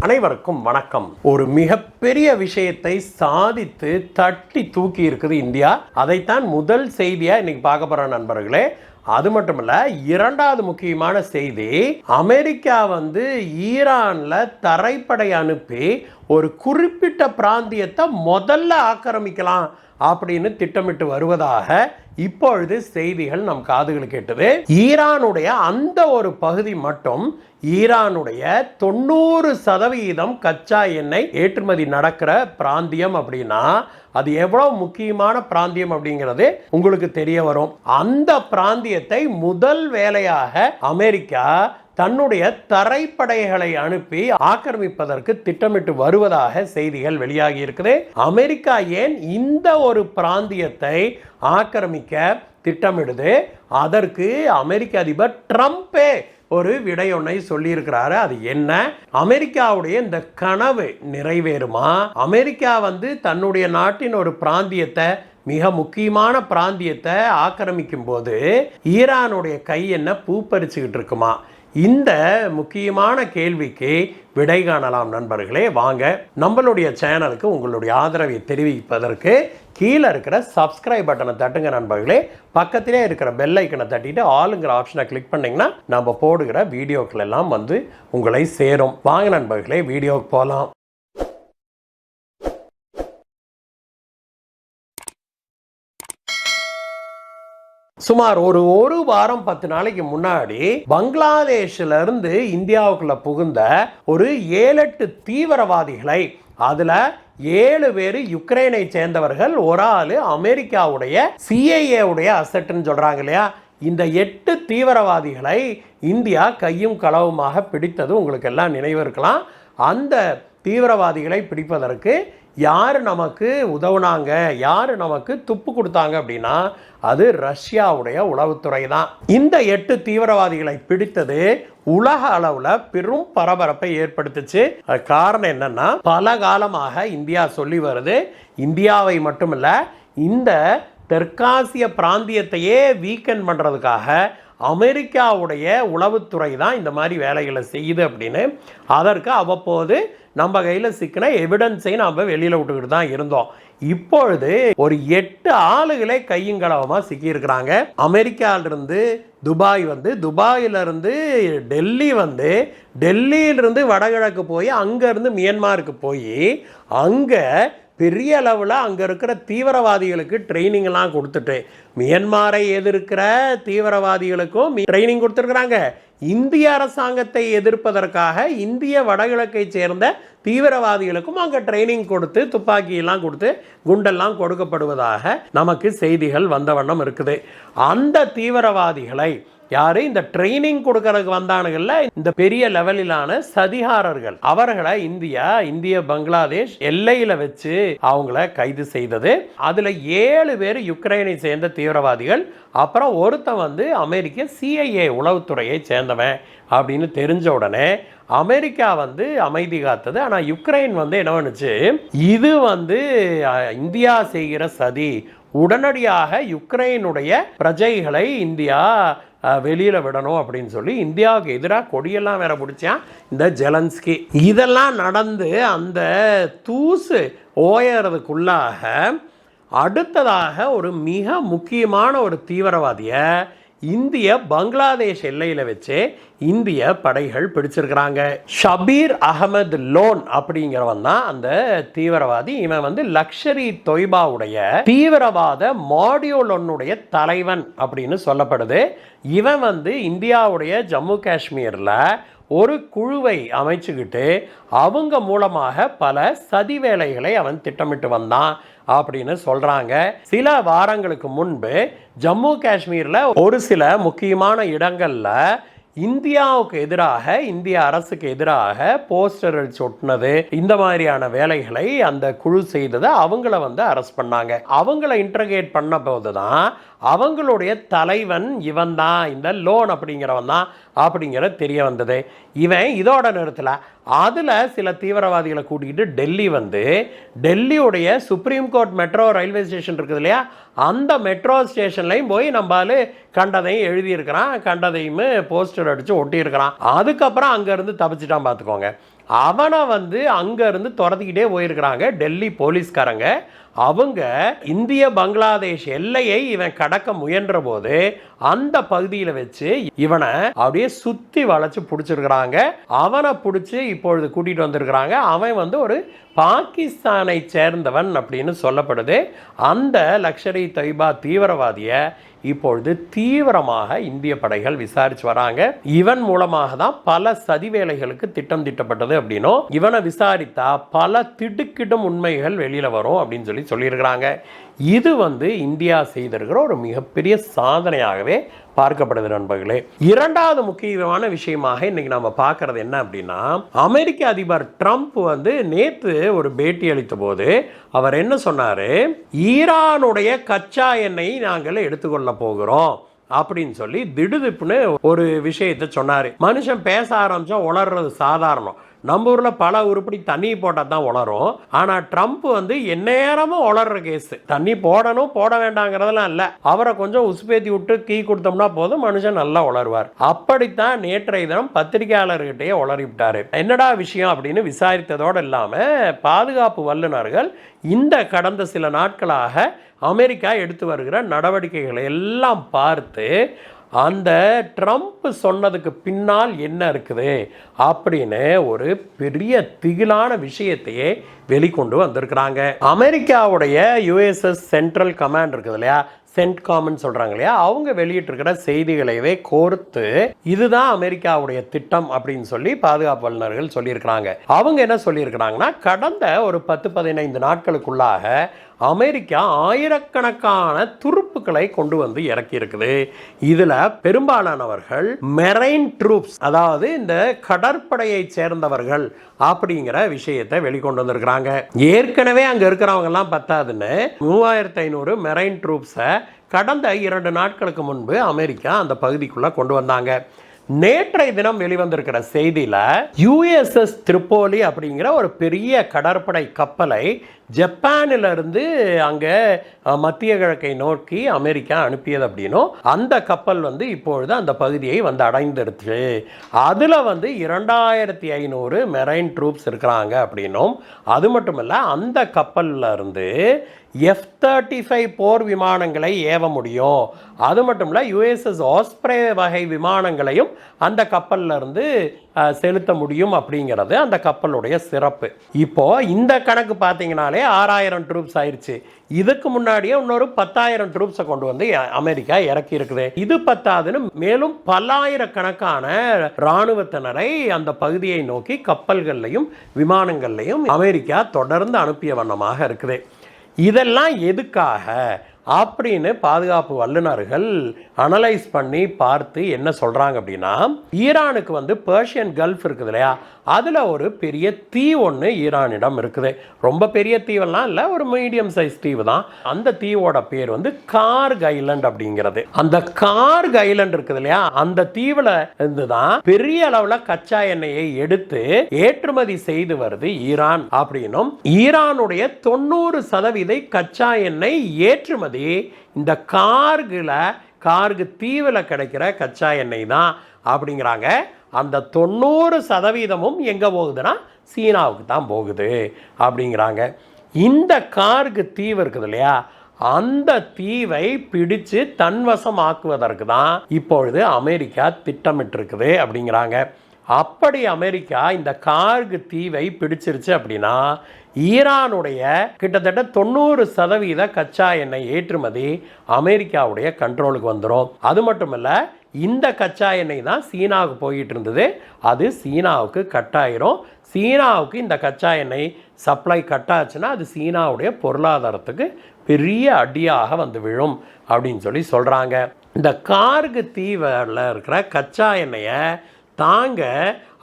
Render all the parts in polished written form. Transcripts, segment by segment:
அனைவருக்கும் வணக்கம். ஒரு மிகப்பெரிய விஷயத்தை சாதித்து தட்டி தூக்கி இருக்குது இந்தியா. அதைத்தான் முதல் செய்தியா இன்னைக்கு பார்க்க போற நண்பர்களே. அது மட்டும் இல்ல, இரண்டாவது முக்கியமான செய்தி, அமெரிக்கா ஈரான்ல தரைப்படை அனுப்பி ஒரு குறிப்பிட்ட பிராந்தியத்தை முதல்ல ஆக்கிரமிக்கலாம் அப்படின்னு திட்டமிட்டு வருவதாக இப்பொழுது செய்திகள் நம் காதுகளுக்கு கேட்டது. ஈரானுடைய அந்த ஒரு பகுதி மட்டும் ஈரானுடைய 90% கச்சா எண்ணெய் ஏற்றுமதி நடக்கிற பிராந்தியம் அப்படின்னா அது எவ்வளவு முக்கியமான பிராந்தியம் அப்படிங்கிறது உங்களுக்கு தெரிய வரும். அந்த பிராந்தியத்தை முதல் வேலையாக அமெரிக்கா தன்னுடைய தரைப்படைகளை அனுப்பி ஆக்கிரமிப்பதற்கு திட்டமிட்டு வருவதாக செய்திகள் வெளியாகி இருக்குது. அமெரிக்கா ஏன் இந்த ஒரு பிராந்தியத்தை ஆக்கிரமிக்க திட்டமிடுது? அதற்கு அமெரிக்க அதிபர் ட்ரம்பே ஒரு விடை ஒன்றை சொல்லியிருக்கிறாரு. அது என்ன? அமெரிக்காவுடைய இந்த கனவு நிறைவேறுமா? அமெரிக்கா தன்னுடைய நாட்டின் ஒரு பிராந்தியத்தை, மிக முக்கியமான பிராந்தியத்தை ஆக்கிரமிக்கும் போது ஈரானுடைய கை என்ன பூ பறிச்சுக்கிட்டு இருக்குமா? இந்த முக்கியமான கேள்விக்கு விடை காணலாம் நண்பர்களே. வாங்க, நம்மளுடைய சேனலுக்கு உங்களுடைய ஆதரவை தெரிவிப்பதற்கு கீழே இருக்கிற சப்ஸ்கிரைப் பட்டனை தட்டுங்க நண்பர்களே. பக்கத்திலே இருக்கிற பெல் ஐக்கனை தட்டிட்டு ஆளுங்கிற ஆப்ஷனை கிளிக் பண்ணிங்கன்னா நம்ம போடுகிற வீடியோக்கள் எல்லாம் உங்களை சேரும். வாங்க நண்பர்களே, வீடியோக்கு போகலாம். சுமார் ஒரு வாரம் 10 நாளைக்கு முன்னாடி பங்களாதேஷ்ல இருந்து இந்தியாவுக்குள்ள புகுந்த ஒரு 7-8 தீவிரவாதிகளை, அதுல 7 பேர் யுக்ரைனை சேர்ந்தவர்கள், ஒரு ஆளு அமெரிக்காவுடைய CIA உடைய அசெட்னு சொல்றாங்க இல்லையா, இந்த 8 தீவிரவாதிகளை இந்தியா கையும் களவுமாக பிடித்தது உங்களுக்கு எல்லாம் நினைவு இருக்கலாம். அந்த தீவிரவாதிகளை பிடிப்பதற்கு யார் நமக்கு உதவுனாங்க, யார் நமக்கு துப்பு கொடுத்தாங்க அப்படின்னா அது ரஷ்யாவுடைய உளவுத்துறை தான். இந்த 8 தீவிரவாதிகளை பிடித்தது உலக அளவில் பெரும் பரபரப்பை ஏற்படுத்துச்சு. காரணம் என்னன்னா, பல காலமாக இந்தியா சொல்லி வருது, இந்தியாவை மட்டுமல்ல இந்த தெற்காசிய பிராந்தியத்தையே வீக்கெண்ட் பண்ணுறதுக்காக அமெரிக்காவுடைய உளவுத்துறை தான் இந்த மாதிரி வேலைகளை செய்யுது அப்படின்னு. அதற்கு அவ்வப்போது நம்ம கையில் சிக்கின எவிடன்ஸை நம்ம வெளியில் விட்டுக்கிட்டு தான் இருந்தோம். இப்பொழுது ஒரு 8 ஆளுகளே கையுங்களவமாக சிக்கியிருக்கிறாங்க. அமெரிக்காவிலிருந்து துபாய் துபாயிலிருந்து டெல்லி டெல்லியிலிருந்து வடகிழக்கு போய் அங்கேருந்து மியான்மருக்கு போய் அங்கே பெரிய அளவில் அங்கே இருக்கிற தீவிரவாதிகளுக்கு ட்ரைனிங்லாம் கொடுத்துட்டு, மியான்மரை எதிர்க்கிற தீவிரவாதிகளுக்கும் ட்ரைனிங் கொடுத்துருக்குறாங்க. இந்திய அரசாங்கத்தை எதிர்ப்பதற்காக இந்திய வடகிழக்கை சேர்ந்த தீவிரவாதிகளுக்கும் அங்கே ட்ரைனிங் கொடுத்து, துப்பாக்கியெல்லாம் கொடுத்து, குண்டெல்லாம் கொடுக்கப்படுவதாக நமக்கு செய்திகள் வந்த வண்ணம் இருக்குது. அந்த தீவிரவாதிகளை யாரு இந்த ட்ரைனிங் கொடுக்கறதுக்கு வந்தானுங்கள்ல, இந்த பெரிய லெவலிலான சதிகாரர்கள், அவர்களை இந்திய பங்களாதேஷ் எல்லையில வச்சு அவங்கள கைது செய்தது. அதுல 7 பேர் யுக்ரைனை சேர்ந்த தீவிரவாதிகள், அப்புறம் ஒருத்தன் அமெரிக்க CIA உளவுத்துறையை சேர்ந்தவன் அப்படின்னு தெரிஞ்ச உடனே அமெரிக்கா அமைதி காத்தது. ஆனா யுக்ரைன் என்ன பண்ணுச்சு, இது இந்தியா செய்கிற சதி, உடனடியாக யுக்ரைனுடைய பிரஜைகளை இந்தியா வெளியில் விடணும் அப்படின்னு சொல்லி இந்தியாவுக்கு எதிராக கொடியெல்லாம் வேற பிடிச்சான் இந்த ஜெலன்ஸ்கி. இதெல்லாம் நடந்து அந்த தூசு ஓயறதுக்குள்ளாக அடுத்ததாக ஒரு மிக முக்கியமான ஒரு தீவிரவாதியை இந்திய பங்களாதேஷ் எல்லையில் வச்சு இந்திய படைகள் பிடிச்சிருக்கிறாங்க. ஷபீர் அகமது லோன் அப்படிங்கிறவன் தான் அந்த தீவிரவாதி. இவன் லக்ஷரி தொய்பாவுடைய தீவிரவாத மாடியூல் 1 தலைவன் அப்படின்னு சொல்லப்படுது. இவன் இந்தியாவுடைய ஜம்மு காஷ்மீரில் ஒரு குழுவை அமைச்சுக்கிட்டு அவங்க மூலமாக பல சதி வேலைகளை அவன் திட்டமிட்டு வந்தான் அப்படின்னு சொல்றாங்க. சில வாரங்களுக்கு முன்பு ஜம்மு காஷ்மீரில் ஒரு சில முக்கியமான இடங்கள்ல இந்தியாவுக்கு எதிராக, இந்திய அரசுக்கு எதிராக போஸ்டர்கள் சொட்டினது, இந்த மாதிரியான வேலைகளை அந்த குழு செய்ததை அவங்கள அரெஸ்ட் பண்ணாங்க. அவங்கள இன்டர்கேட் பண்ண போதுதான் அவங்களுடைய தலைவன் இவன் தான், இந்த லோன் அப்படிங்கிறவன் தான் அப்படிங்கிற தெரிய வந்தது. இவன் இதோட நிறுத்தல, அதில் சில தீவிரவாதிகளை கூட்டிகிட்டு டெல்லியுடைய supreme court metro railway station இருக்குது இல்லையா, அந்த மெட்ரோ ஸ்டேஷன்லையும் போய் நம்மளால கண்டதையும் எழுதியிருக்கிறான், கண்டதையும் போஸ்டர் அடித்து ஒட்டியிருக்கிறான். அதுக்கப்புறம் அங்கேருந்து தப்பிச்சிட்டான் பார்த்துக்கோங்க. அவனை வந்து அங்க இருந்து துரத்திக்கிட்டே போயிருக்கிறாங்க டெல்லி போலீஸ்காரங்க. அவங்க இந்திய பங்களாதேஷ் எல்லையை இவன் கடக்க முயன்ற போது அந்த பகுதியில் வச்சு இவனை அப்படியே சுத்தி வளைச்சு பிடிச்சிருக்கிறாங்க. அவனை பிடிச்சி இப்பொழுது கூட்டிட்டு வந்திருக்கிறாங்க. அவன் வந்து ஒரு பாகிஸ்தானை சேர்ந்தவன் அப்படின்னு சொல்லப்படுது. அந்த லஷ்கர் இ தொய்பா தீவிரவாதியை இப்பொழுது தீவிரமாக இந்திய படைகள் விசாரிச்சு வராங்க. இவன் மூலமாக தான் பல சதி வேலைகளுக்கு திட்டம் திட்டப்பட்டது அப்படின்னும், இவனை விசாரித்தா பல திடுக்கிடும் உண்மைகள் வெளியில வரும் அப்படின்னு சொல்லியிருக்கிறாங்க. இது வந்து இந்தியா செய்திருக்கிற ஒரு மிகப்பெரிய சாதனையாகவே பார்க்கப்படுது நண்பர்களே. இரண்டாவது முக்கியமான விஷயமாக இன்னைக்கு நம்ம பார்க்கறது என்ன அப்படின்னா, அமெரிக்க அதிபர் ட்ரம்ப் வந்து நேத்து ஒரு பேட்டி அளித்த போது அவர் என்ன சொன்னாரு, ஈரானுடைய கச்சா எண்ணெயை நாங்கள் எடுத்துக்கொள்ள போகிறோம் அப்படின்னு சொல்லி திடுதிப்புன்னு ஒரு விஷயத்தை சொன்னாரு. மனுஷன் பேச ஆரம்பிச்சா உளர்றது சாதாரணம். நம்ம ஊர்ல பல உருப்படி தண்ணி போட்டா தான் உளரும். ஆனா ட்ரம்ப் வந்து எந்நேரமும் உளர்ற கேஸ். தண்ணி போடணும் போட வேண்டாங்கிறதெல்லாம் இல்ல, அவரை கொஞ்சம் உசுப்பேத்தி விட்டு கீ கொடுத்தோம்னா போதும், மனுஷன் நல்லா உளருவார். அப்படித்தான் நேற்றைய தினம் பத்திரிகையாளர்கிட்டயே உளறி விட்டாரு. என்னடா விஷயம் அப்படின்னு விசாரித்ததோடு இல்லாம பாதுகாப்பு வல்லுநர்கள் இந்த கடந்த சில நாட்களாக அமெரிக்கா எடுத்து வருகிற நடவடிக்கைகளை எல்லாம் பார்த்து அந்த ட்ரம்ப் சொன்னதுக்கு பின்னால் என்ன இருக்குது அப்படின்னு ஒரு பெரிய திகிலான விஷயத்தையே வெளிக்கொண்டு வந்திருக்கிறாங்க. அமெரிக்காவுடைய யுஎஸ்எஸ் சென்ட்ரல் கமாண்ட் இருக்குது இல்லையா, சென்ட்காம்னு சொல்றாங்க இல்லையா, அவங்க வெளியிட்டிருக்கிற செய்திகளையே கோர்த்து இதுதான் அமெரிக்காவுடைய திட்டம் அப்படின்னு சொல்லி பாதுகாப்பு வல்லுநர்கள் சொல்லியிருக்கிறாங்க. அவங்க என்ன சொல்லியிருக்கிறாங்கன்னா, கடந்த ஒரு 10-15 நாட்களுக்குள்ளாக அமெரிக்கா ஆயிரக்கணக்கான துருப்புக்களை கொண்டு வந்து இறக்கி இருக்குது. இதுல பெரும்பாலானவர்கள் மெரைன் ட்ரூப்ஸ், அதாவது இந்த கடற்படையை சேர்ந்தவர்கள் அப்படிங்கிற விஷயத்தை வெளிக்கொண்டு வந்திருக்கிறாங்க. ஏற்கனவே அங்க இருக்கிறவங்க எல்லாம் பத்தாதுன்னு 3500 மெரைன் ட்ரூப்ஸை கடந்த 2 நாட்களுக்கு முன்பு அமெரிக்கா அந்த பகுதிக்குள்ள கொண்டு வந்தாங்க. நேற்றைய தினம் வெளிவந்திருக்கிற செய்தியில யுஎஸ்எஸ் திரிப்போலி அப்படிங்கிற ஒரு பெரிய கடற்படை கப்பலை ஜப்பானிலிருந்து அங்கே மத்திய கிழக்கை நோக்கி அமெரிக்கா அனுப்பியது அப்படின்னும், அந்த கப்பல் வந்து இப்பொழுது அந்த பகுதியை வந்து அடைந்துருச்சு. அதில் வந்து 2500 மெரைன் ட்ரூப்ஸ் இருக்கிறாங்க அப்படின்னும், அது மட்டும் இல்லை அந்த கப்பலில் இருந்து F-35 போர் விமானங்களை ஏவ முடியும். அது மட்டும் இல்லை யுஎஸ்எஸ் ஆஸ்ப்ரே வகை விமானங்களையும் அந்த கப்பலில் இருந்து செலுத்த முடியும் அப்படிங்கிறது அந்த கப்பலுடைய சிறப்பு. இப்போ இந்த கணக்கு பார்த்தீங்கன்னாலே 6000 ட்ரூப்ஸ் ஆயிடுச்சு. இதுக்கு முன்னாடியே இன்னொரு 10,000 ட்ரூப்ஸை கொண்டு வந்து அமெரிக்கா இறக்கி இருக்குது. இது பத்தாதுன்னு மேலும் பல்லாயிரக்கணக்கான இராணுவத்தினரை அந்த பகுதியை நோக்கி கப்பல்கள்லையும் விமானங்கள்லையும் அமெரிக்கா தொடர்ந்து அனுப்பிய வண்ணமாக இருக்குது. இதெல்லாம் எதுக்காக அப்படின்னு பாதுகாப்பு வல்லுநர்கள் அனலைஸ் பண்ணி பார்த்து என்ன சொல்றாங்க அப்படின்னா, ஈரானுக்கு வந்து பெர்ஷியன் கல்ஃப் இருக்குது இல்லையா, அதில் ஒரு பெரிய தீவு ஒன்று ஈரானிடம் இருக்குது. ரொம்ப பெரிய தீவெல்லாம் இல்லை, ஒரு மீடியம் சைஸ் தீவு தான். அந்த தீவோட பேர் வந்து கார்க் ஐலண்ட் அப்படிங்கிறது. அந்த கார்க் ஐலண்ட் இருக்குது இல்லையா, அந்த தீவில் இருந்து தான் பெரிய அளவில் கச்சா எண்ணெயை எடுத்து ஏற்றுமதி செய்து வருது ஈரான் அப்படின்னும், ஈரானுடைய 90% கச்சா எண்ணெய் ஏற்றுமதி இந்த கார்க் தீவில் கிடைக்கிற கச்சா எண்ணெய் தான் அப்படிங்கிறாங்க. அந்த 90% எங்க போகுதுன்னா சீனாவுக்கு தான் போகுது அப்படிங்கிறாங்க. இந்த கார்க் தீவு இருக்குது இல்லையா, அந்த தீவை பிடிச்சு தன்வசம் ஆக்குவதற்கு தான் இப்பொழுது அமெரிக்கா திட்டமிட்டு இருக்குது அப்படிங்கிறாங்க. அப்படி அமெரிக்கா இந்த கார்க் தீவை பிடிச்சிருச்சு அப்படின்னா ஈரானுடைய கிட்டத்தட்ட 90% கச்சா எண்ணெய் ஏற்றுமதி அமெரிக்காவுடைய கண்ட்ரோலுக்கு வந்துடும். அது மட்டும் இல்ல, இந்த கச்சா எண்ணெய் தான் சீனாவுக்கு போயிட்டு இருந்தது, அது சீனாவுக்கு கட்டாயிரும். சீனாவுக்கு இந்த கச்சா எண்ணெய் சப்ளை கட்டாச்சுன்னா அது சீனாவுடைய பொருளாதாரத்துக்கு பெரிய அடியாக வந்து விழும் அப்படின்னு சொல்றாங்க. இந்த கார்க் தீவில் இருக்கிற கச்சா எண்ணெயை தாங்க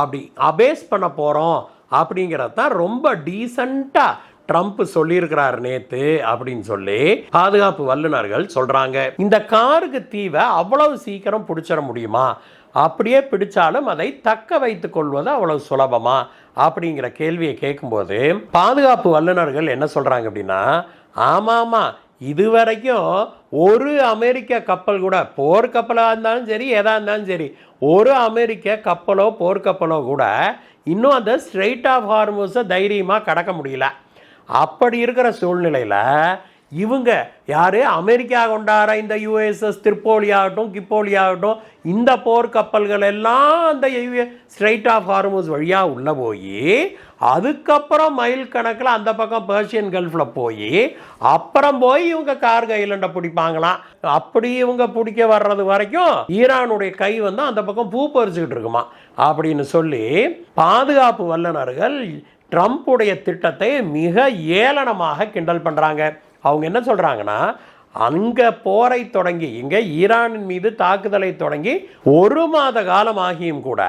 அப்படி அபேஸ் பண்ண போறோம் அப்படிங்கிறது தான் ரொம்ப டீசெண்டாக ட்ரம்ப் சொல்லியிருக்கிறார் நேத்து அப்படின்னு சொல்லி பாதுகாப்பு வல்லுநர்கள் சொல்றாங்க. இந்த கார்க் தீவை அவ்வளவு சீக்கிரம் பிடிச்சிட முடியுமா, அப்படியே பிடிச்சாலும் அதை தக்க வைத்துக் கொள்வது அவ்வளவு சுலபமா அப்படிங்கிற கேள்வியை கேட்கும்போது பாதுகாப்பு வல்லுநர்கள் என்ன சொல்றாங்க அப்படின்னா, ஆமாமா, இதுவரைக்கும் ஒரு அமெரிக்க கப்பல் கூட, போர்க்கப்பலாக இருந்தாலும் சரி எதாக இருந்தாலும் சரி, ஒரு அமெரிக்க கப்பலோ போர்க்கப்பலோ கூட இன்னும் அந்த ஸ்ட்ரெயிட் ஆஃப் ஹார்மூஸை தைரியமாக கடக்க முடியல. அப்படி இருக்கிற சூழ்நிலையில் இவங்க யார், அமெரிக்கா கொண்டாட இந்த யுஎஸ்எஸ் திரிப்போலி ஆகட்டும் கிப்போலி ஆகட்டும், இந்த போர்க்கப்பல்கள் எல்லாம் அந்த ஸ்ட்ரெயிட் ஆஃப் ஹார்மூஸ் வழியாக உள்ளே போய் அதுக்கப்புறம் மைல் கணக்கில் அந்த பக்கம் பெர்ஷியன் கல்ஃபில் போய் அப்புறம் போய் இவங்க கார்கோ ஐலண்டை பிடிப்பாங்களாம். அப்படி இவங்க பிடிக்க வர்றது வரைக்கும் ஈரானுடைய கை வந்து அந்த பக்கம் பூ பறிச்சுக்கிட்டு இருக்குமா அப்படின்னு சொல்லி பாதுகாப்பு வல்லுநர்கள் ட்ரம்ப்புடைய திட்டத்தை மிக ஏளனமாக கிண்டல் பண்ணுறாங்க. அவங்க என்ன சொல்கிறாங்கன்னா, அங்கே போரை தொடங்கி இங்கே ஈரானின் மீது தாக்குதலை தொடங்கி 1 மாத காலம் ஆகியும் கூட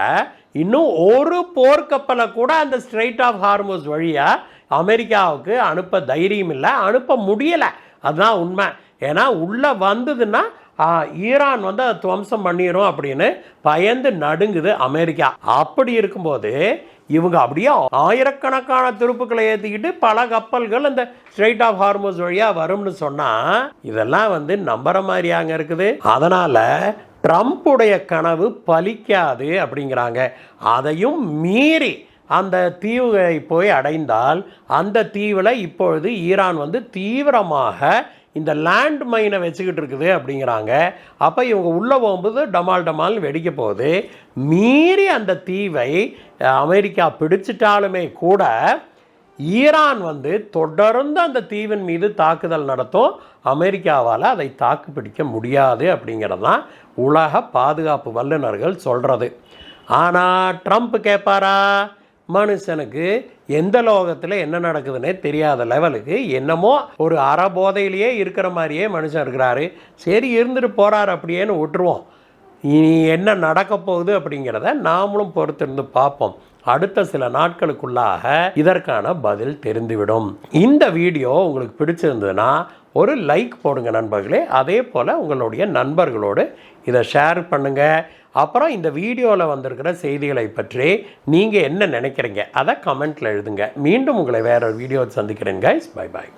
இன்னும் ஒரு போர்க்கப்பலை கூட அந்த ஸ்ட்ரெயிட் ஆஃப் ஹார்மூஸ் வழியாக அமெரிக்காவுக்கு அனுப்ப தைரியம் இல்லை, அனுப்ப முடியலை. அதுதான் உண்மை. ஏன்னா உள்ளே வந்ததுன்னா ஈரான் வந்து அதை துவம்சம் பண்ணிடும் அப்படின்னு பயந்து நடுங்குது அமெரிக்கா. அப்படி இருக்கும்போது இவங்க அப்படியே ஆயிரக்கணக்கான துருப்புக்களை ஏற்றிக்கிட்டு பல கப்பல்கள் அந்த ஸ்ட்ரெயிட் ஆஃப் ஹார்மூஸ் வழியாக வரும்னு சொன்னால் இதெல்லாம் வந்து நம்புற மாதிரியாங்க இருக்குது. அதனால் ட்ரம்ப்புடைய கனவு பலிக்காது அப்படிங்கிறாங்க. அதையும் மீறி அந்த தீவை போய் அடைந்தால் அந்த தீவில் இப்பொழுது ஈரான் வந்து தீவிரமாக இந்த லேண்ட் மைனை வச்சுக்கிட்டு இருக்குது அப்படிங்கிறாங்க. அப்போ இவங்க உள்ளே போகும்போது டமால் வெடிக்க போகுது. மீறி அந்த தீவை அமெரிக்கா பிடிச்சிட்டாலுமே கூட ஈரான் வந்து தொடர்ந்து அந்த தீவின் மீது தாக்குதல் நடத்தும். அமெரிக்காவால் அதை தாக்கு பிடிக்க முடியாது அப்படிங்கிறது தான் உலக பாதுகாப்பு வல்லுநர்கள் சொல்கிறது. ஆனால் ட்ரம்ப் கேட்பாரா? மனுஷனுக்கு எந்த லோகத்தில் என்ன நடக்குதுன்னே தெரியாத லெவலுக்கு என்னமோ ஒரு அறபோதையிலேயே இருக்கிற மாதிரியே மனுஷன் இருக்கிறாரு. சரி, இருந்துட்டு போகிறார் அப்படியேன்னு விட்டுருவோம். இனி என்ன நடக்க போகுது அப்படிங்கிறத நாமளும் பொறுத்திருந்து பார்ப்போம். அடுத்த சில நாட்களுக்குள்ளாக இதற்கான பதில் தெரிந்துவிடும். இந்த வீடியோ உங்களுக்கு பிடிச்சிருந்ததுன்னா ஒரு லைக் போடுங்க நண்பர்களே. அதே போல் உங்களுடைய நண்பர்களோடு இதை ஷேர் பண்ணுங்கள். அப்புறம் இந்த வீடியோவில் வந்திருக்கிற செய்திகளை பற்றி நீங்கள் என்ன நினைக்கிறீங்க அதை கமெண்ட்டில் எழுதுங்க. மீண்டும் உங்களை வேற ஒரு வீடியோ சந்திக்கிறேன் கைஸ். Bye bye.